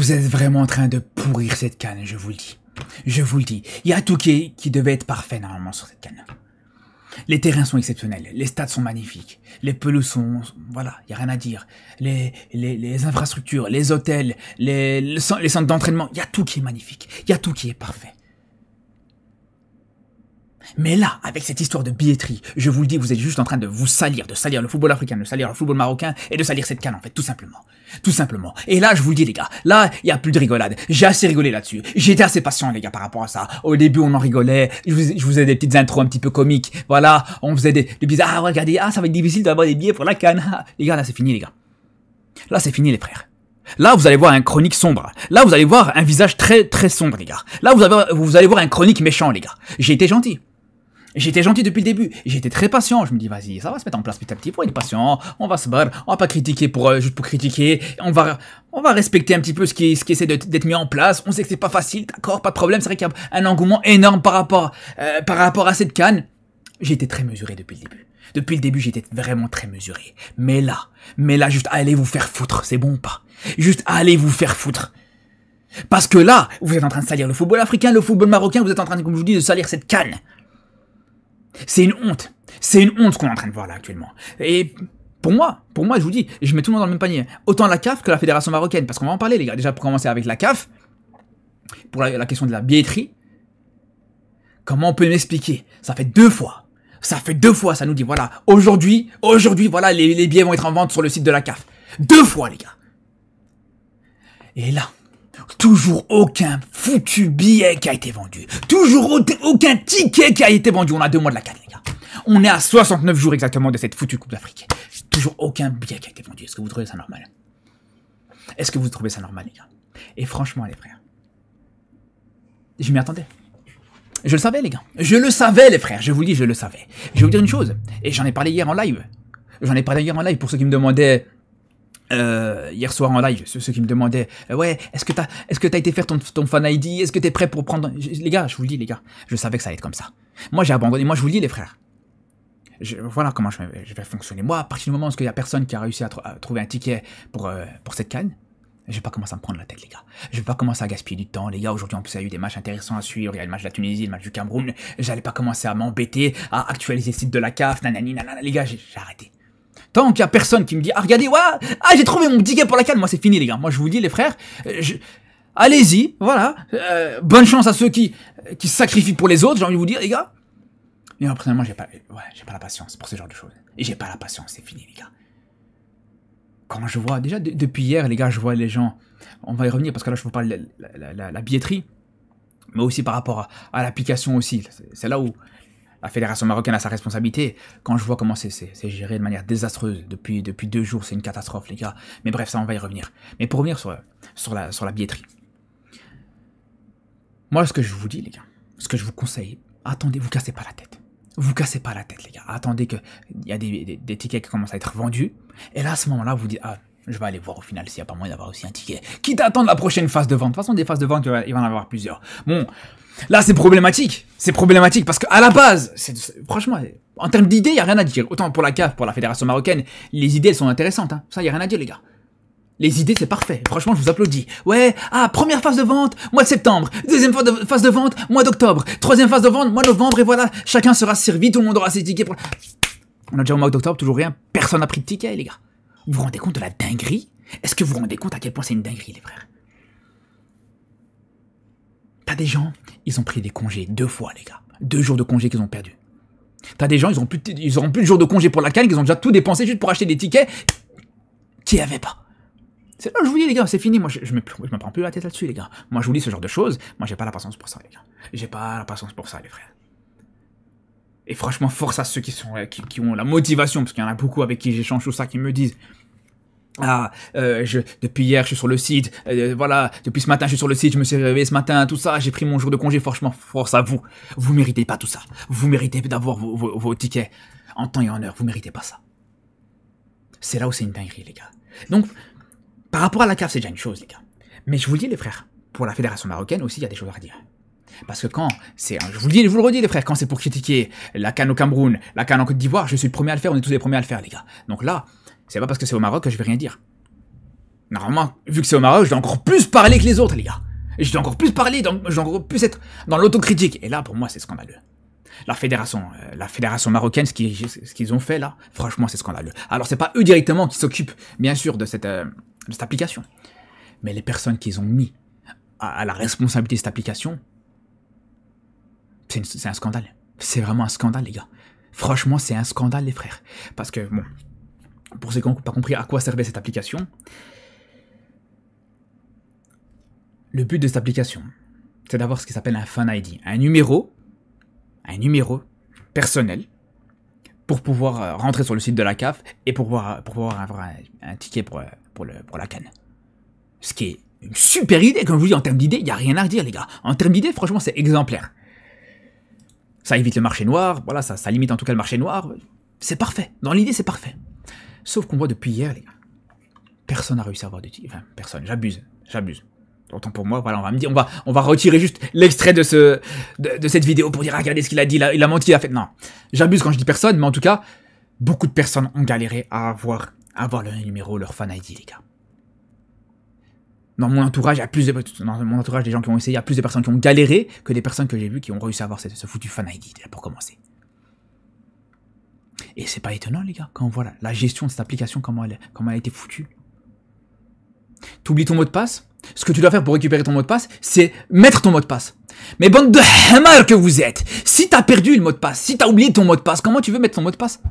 Vous êtes vraiment en train de pourrir cette canne, je vous le dis. Je vous le dis. Il y a tout qui devait être parfait normalement sur cette canne. Les terrains sont exceptionnels, les stades sont magnifiques, les pelouses sont... Voilà, il n'y a rien à dire. Les infrastructures, les hôtels, les centres d'entraînement, il y a tout qui est magnifique, il y a tout qui est parfait. Mais là, avec cette histoire de billetterie, je vous le dis, vous êtes juste en train de vous salir, de salir le football africain, de salir le football marocain et de salir cette canne en fait, tout simplement. Tout simplement. Et là, je vous le dis les gars, là, il n'y a plus de rigolade. J'ai assez rigolé là-dessus. J'ai été assez patient les gars par rapport à ça. Au début, on en rigolait, je vous faisais des petites intros un petit peu comiques, voilà, on faisait des bizarres, ah regardez, ah ça va être difficile d'avoir des billets pour la canne. Les gars, là c'est fini les gars. Là c'est fini les frères. Là, vous allez voir un chronique sombre. Là, vous allez voir un visage très très sombre les gars. Là, vous allez voir un chronique méchant les gars. J'ai été gentil. J'étais gentil depuis le début, j'étais très patient, je me dis vas-y, ça va se mettre en place petit à petit, faut être patient, on va se battre, on va pas critiquer juste pour critiquer, on va respecter un petit peu ce qui essaie d'être mis en place, on sait que c'est pas facile, d'accord, pas de problème, c'est vrai qu'il y a un engouement énorme par rapport à cette canne. J'ai été très mesuré depuis le début. Depuis le début, j'étais vraiment très mesuré. Mais là, juste allez vous faire foutre, c'est bon ou pas? Juste allez vous faire foutre. Parce que là, vous êtes en train de salir le football africain, le football marocain, vous êtes en train, comme je vous dis, de salir cette canne. C'est une honte. C'est une honte ce qu'on est en train de voir là actuellement. Et pour moi, je vous dis, je mets tout le monde dans le même panier. Autant la CAF que la Fédération marocaine. Parce qu'on va en parler les gars. Déjà pour commencer avec la CAF, pour la question de la billetterie, comment on peut m'expliquer? Ça fait 2 fois. Ça fait 2 fois, ça nous dit voilà, aujourd'hui, voilà, les billets vont être en vente sur le site de la CAF. 2 fois les gars. Et là, toujours aucun foutu billet qui a été vendu. Toujours aucun ticket qui a été vendu. On a 2 mois de la canne, les gars. On est à 69 jours exactement de cette foutue Coupe d'Afrique. Toujours aucun billet qui a été vendu. Est-ce que vous trouvez ça normal? Est-ce que vous trouvez ça normal, les gars? Et franchement, les frères, je m'y attendais. Je le savais, les gars. Je le savais, les frères. Je vous le dis, je le savais. Je vais vous dire une chose. Et j'en ai parlé hier en live. Pour ceux qui me demandaient... hier soir en live, ceux qui me demandaient ouais, est-ce que t'as été faire ton fan ID, est-ce que t'es prêt pour prendre... Les gars, je vous le dis les gars, je savais que ça allait être comme ça. Moi j'ai abandonné, moi je vous le dis les frères. Voilà comment je vais fonctionner. Moi, à partir du moment où il y a personne qui a réussi à trouver un ticket pour cette canne, je vais pas commencer à me prendre la tête les gars. Je vais pas commencer à gaspiller du temps les gars. Aujourd'hui en plus il y a eu des matchs intéressants à suivre, il y a le match de la Tunisie, le match du Cameroun. J'allais pas commencer à m'embêter, à actualiser le site de la CAF, nanani nanana, les gars, j'ai arrêté. Tant qu'il y a personne qui me dit ah regardez, ouais, ah j'ai trouvé mon ticket pour la canne, moi c'est fini les gars. Moi je vous dis les frères, allez-y, voilà. Bonne chance à ceux qui se sacrifient pour les autres, j'ai envie de vous dire les gars. Mais personnellement j'ai pas la patience pour ce genre de choses. Et j'ai pas la patience, c'est fini les gars. Quand je vois, déjà depuis hier les gars, je vois les gens, on va y revenir parce que là je vous parle de la billetterie, mais aussi par rapport à l'application aussi. C'est là où la Fédération marocaine a sa responsabilité. Quand je vois comment c'est géré de manière désastreuse depuis 2 jours, c'est une catastrophe les gars. Mais bref, ça on va y revenir. Mais pour revenir sur la billetterie. Moi ce que je vous dis les gars, ce que je vous conseille, attendez, vous cassez pas la tête. Vous cassez pas la tête les gars. Attendez qu'il y a des tickets qui commencent à être vendus. Et là à ce moment-là vous dites ah, je vais aller voir au final s'il n'y a pas moyen d'avoir aussi un ticket. Quitte à attendre la prochaine phase de vente. De toute façon des phases de vente il va en avoir plusieurs. Bon. Là, c'est problématique. C'est problématique parce qu'à la base, franchement, en termes d'idées, il n'y a rien à dire. Autant pour la CAF, pour la Fédération marocaine, les idées, elles sont intéressantes. Hein. Ça, il n'y a rien à dire, les gars. Les idées, c'est parfait. Franchement, je vous applaudis. Ouais, première phase de vente, mois de septembre. Deuxième phase de vente, mois d'octobre. Troisième phase de vente, mois de novembre. Et voilà, chacun sera servi, tout le monde aura ses tickets. On a déjà au mois d'octobre, toujours rien. Personne n'a pris de ticket, les gars. Vous vous rendez compte de la dinguerie? Est-ce que vous vous rendez compte à quel point c'est une dinguerie, les frères? T'as des gens, ils ont pris des congés 2 fois, les gars. 2 jours de congés qu'ils ont perdus. T'as des gens, ils auront plus de jours de congés pour la canne, qu'ils ont déjà tout dépensé juste pour acheter des tickets qu'ils n'avaient pas. C'est là, je vous dis, les gars, c'est fini. Moi, je me prends plus la tête là-dessus, les gars. Moi, je vous dis ce genre de choses. Moi, j'ai pas la patience pour ça, les gars. J'ai pas la patience pour ça, les frères. Et franchement, force à ceux qui ont la motivation, parce qu'il y en a beaucoup avec qui j'échange tout ça, qui me disent... depuis hier je suis sur le site, voilà, depuis ce matin je suis sur le site, je me suis réveillé ce matin, tout ça, j'ai pris mon jour de congé, franchement, force à vous. Vous méritez pas tout ça. Vous méritez d'avoir vos tickets en temps et en heure, vous méritez pas ça. C'est là où c'est une dinguerie, les gars. Donc, par rapport à la CAF, c'est déjà une chose, les gars. Mais je vous le dis, les frères, pour la Fédération marocaine aussi, il y a des choses à redire. Parce que quand c'est, je vous le redis, les frères, quand c'est pour critiquer la CAN au Cameroun, la CAN en Côte d'Ivoire, je suis le premier à le faire, on est tous les premiers à le faire, les gars. Donc là, c'est pas parce que c'est au Maroc que je vais rien dire. Normalement, vu que c'est au Maroc, je dois encore plus parler que les autres, les gars. Et je dois encore plus parler, je dois encore plus être dans l'autocritique. Et là, pour moi, c'est scandaleux. La fédération marocaine, ce qu'ils ont fait là, franchement, c'est scandaleux. Alors, c'est pas eux directement qui s'occupent, bien sûr, de cette application. Mais les personnes qu'ils ont mis à la responsabilité de cette application, c'est un scandale. C'est vraiment un scandale, les gars. Franchement, c'est un scandale, les frères. Parce que, bon, pour ceux qui n'ont pas compris à quoi servait cette application, le but de cette application, c'est d'avoir ce qui s'appelle un Fan ID, un numéro personnel pour pouvoir rentrer sur le site de la CAF et pour pouvoir avoir un ticket pour la CAN. Ce qui est une super idée, comme je vous dis, en termes d'idées, il n'y a rien à redire, les gars. En termes d'idées, franchement, c'est exemplaire. Ça évite le marché noir, voilà, ça limite en tout cas le marché noir. C'est parfait. Dans l'idée, c'est parfait. Sauf qu'on voit depuis hier, les gars, personne n'a réussi à avoir de ticket. Enfin, personne, j'abuse. Autant pour moi, voilà, on va me dire, on va retirer juste l'extrait de cette vidéo pour dire, ah, regardez ce qu'il a dit, il a menti, il a fait. Non, j'abuse quand je dis personne, mais en tout cas, beaucoup de personnes ont galéré à avoir leur numéro, leur Fan ID, les gars. Dans mon entourage, dans mon entourage, des gens qui ont essayé, il y a plus de personnes qui ont galéré que des personnes que j'ai vues qui ont réussi à avoir ce foutu Fan ID, déjà, pour commencer. Et c'est pas étonnant, les gars, quand on voit la gestion de cette application, comment elle a été foutue. T'oublies ton mot de passe. Ce que tu dois faire pour récupérer ton mot de passe, c'est mettre ton mot de passe. Mais bande de hammer que vous êtes, si t'as perdu le mot de passe, si t'as oublié ton mot de passe, comment tu veux mettre ton mot de passe?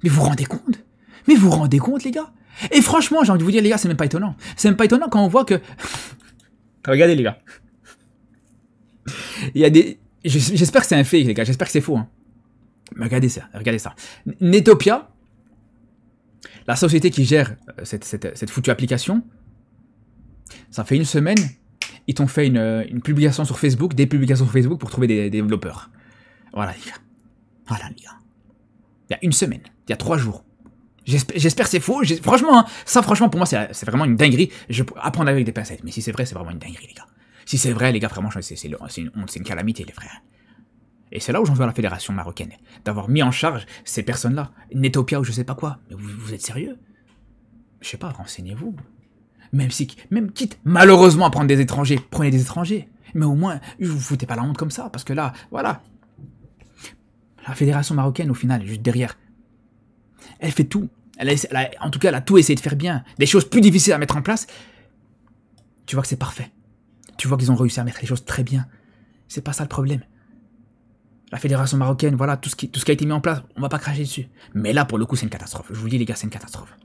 Mais vous vous rendez compte? Mais vous vous rendez compte, les gars? Et franchement, j'ai envie de vous dire, les gars, c'est même pas étonnant. C'est même pas étonnant quand on voit que... Regardez, les gars. Il y a des... J'espère que c'est un fake, les gars, j'espère que c'est faux. Hein. Mais regardez ça. Netopia, la société qui gère cette foutue application, ça fait une semaine, ils t'ont fait une publication sur Facebook, des publications sur Facebook pour trouver des développeurs. Voilà, les gars. Voilà, les gars. Il y a une semaine, il y a 3 jours. J'espère que c'est faux. Franchement, hein, ça, franchement, pour moi, c'est vraiment une dinguerie. Je peux apprendre avec des pincettes. Mais si c'est vrai, c'est vraiment une dinguerie, les gars. Si c'est vrai, les gars, vraiment, c'est une honte, c'est une calamité, les frères. Et c'est là où j'en veux à la fédération marocaine. D'avoir mis en charge ces personnes-là. Netopia ou je sais pas quoi. Mais vous êtes sérieux? Je sais pas, renseignez-vous. Même quitte, malheureusement, à prendre des étrangers, prenez des étrangers. Mais au moins, je vous foutez pas la honte comme ça. Parce que là, voilà. La fédération marocaine, au final, juste derrière, elle fait tout. En tout cas, elle a tout essayé de faire bien. Des choses plus difficiles à mettre en place. Tu vois que c'est parfait. Tu vois qu'ils ont réussi à mettre les choses très bien. C'est pas ça le problème. La fédération marocaine, voilà, tout ce qui a été mis en place, on va pas cracher dessus. Mais là, pour le coup, c'est une catastrophe. Je vous dis, les gars, c'est une catastrophe.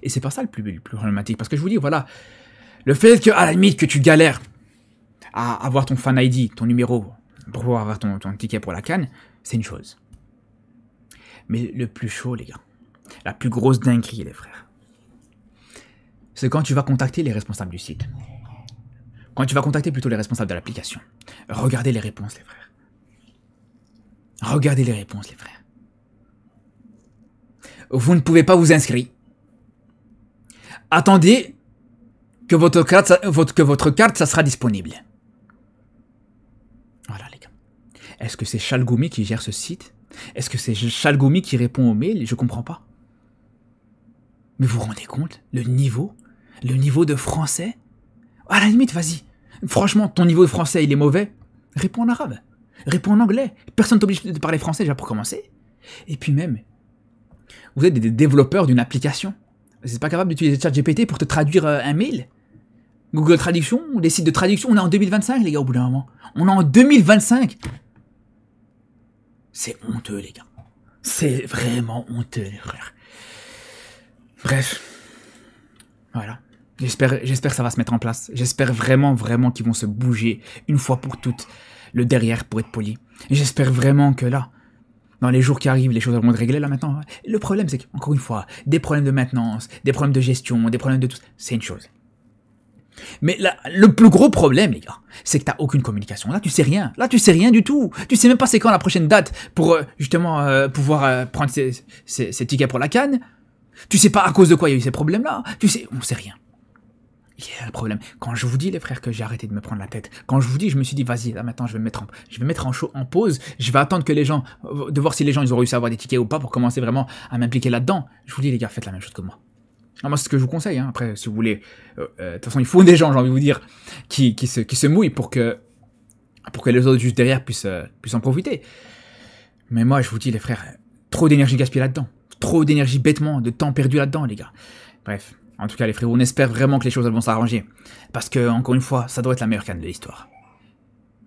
Et c'est pas ça le plus problématique. Parce que je vous dis, voilà, le fait que, à la limite, que tu galères à avoir ton Fan ID, ton numéro, pour pouvoir avoir ton ticket pour la CAN, c'est une chose. Mais le plus chaud, les gars, la plus grosse dinguerie, les frères, c'est quand tu vas contacter les responsables du site. Quand tu vas contacter plutôt les responsables de l'application. Regardez les réponses, les frères. Regardez les réponses, les frères. Vous ne pouvez pas vous inscrire. Attendez que votre carte, ça sera disponible. Voilà, les gars. Est-ce que c'est Chalgoumi qui gère ce site? Est-ce que c'est Chalgoumi qui répond aux mails? Je comprends pas. Mais vous vous rendez compte? Le niveau de français? À la limite, vas-y. Franchement, ton niveau de français, il est mauvais. Réponds en arabe. Réponds en anglais. Personne t'oblige de parler français déjà pour commencer. Et puis même, vous êtes des développeurs d'une application. Vous n'êtes pas capable d'utiliser ChatGPT pour te traduire un mail? Google Traduction, des sites de traduction, on est en 2025, les gars, au bout d'un moment. On est en 2025. C'est honteux, les gars. C'est vraiment honteux, les frères. Bref. Voilà. J'espère que ça va se mettre en place. J'espère vraiment qu'ils vont se bouger une fois pour toutes le derrière, pour être poli. J'espère vraiment que là, dans les jours qui arrivent, les choses vont être réglées là maintenant. Le problème, c'est qu'encore une fois, des problèmes de maintenance, des problèmes de gestion, des problèmes de tout, c'est une chose. Mais là, le plus gros problème, les gars, c'est que t'as aucune communication. Là, tu sais rien. Là, tu sais rien du tout. Tu sais même pas c'est quand la prochaine date pour justement pouvoir prendre ces tickets pour la CAN. Tu sais pas à cause de quoi il y a eu ces problèmes-là. Tu sais, on sait rien. Il y a le problème. Quand je vous dis, les frères, que j'ai arrêté de me prendre la tête, quand je vous dis, je me suis dit, vas-y, là maintenant, je vais mettre en pause, je vais attendre que les gens, de voir si les gens, ils ont réussi à avoir des tickets ou pas pour commencer vraiment à m'impliquer là-dedans. Je vous dis, les gars, faites la même chose que moi. Alors moi, c'est ce que je vous conseille. Hein. Après, si vous voulez... de toute façon, il faut des gens, j'ai envie de vous dire, qui se mouillent pour que les autres juste derrière puissent en profiter. Mais moi, je vous dis, les frères, trop d'énergie gaspillée là-dedans. Trop d'énergie bêtement, de temps perdu là-dedans, les gars. Bref, en tout cas, les frérots, on espère vraiment que les choses elles vont s'arranger. Parce que, encore une fois, ça doit être la meilleure canne de l'histoire.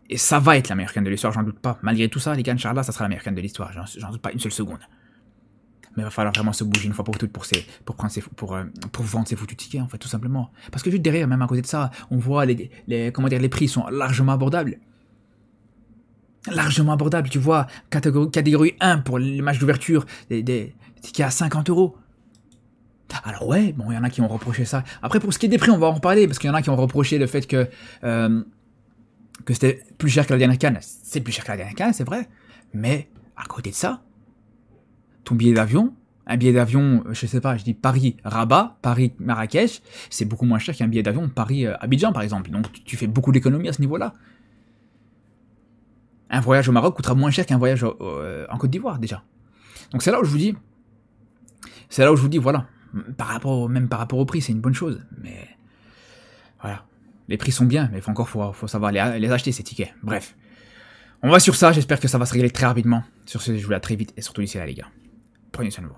Et ça va être la meilleure canne de l'histoire, j'en doute pas. Malgré tout ça, les gars, Inch'Allah, ça sera la meilleure canne de l'histoire. J'en doute pas une seule seconde. Mais il va falloir vraiment se bouger une fois pour toutes pour vendre ces foutus tickets, en fait, tout simplement. Parce que juste derrière, même à côté de ça, on voit les prix sont largement abordables. Largement abordable, tu vois, catégorie 1 pour les matchs d'ouverture, des tickets à 50 €. Alors ouais, bon, il y en a qui ont reproché ça. Après, pour ce qui est des prix, on va en reparler, parce qu'il y en a qui ont reproché le fait que c'était plus cher que la dernière canne. C'est plus cher que la dernière canne, c'est vrai. Mais, à côté de ça, ton billet d'avion, un billet d'avion, je sais pas, je dis Paris-Rabat, Paris-Marrakech, c'est beaucoup moins cher qu'un billet d'avion Paris-Abidjan, par exemple. Donc, tu fais beaucoup d'économies à ce niveau-là. Un voyage au Maroc coûtera moins cher qu'un voyage en Côte d'Ivoire, déjà. Donc c'est là où je vous dis, voilà, même par rapport au prix, c'est une bonne chose, mais voilà, les prix sont bien, mais faut savoir les acheter, ces tickets. Bref, on va sur ça, j'espère que ça va se régler très rapidement. Sur ce, je vous dis à très vite, et surtout d'ici là, les gars, prenez soin de vous.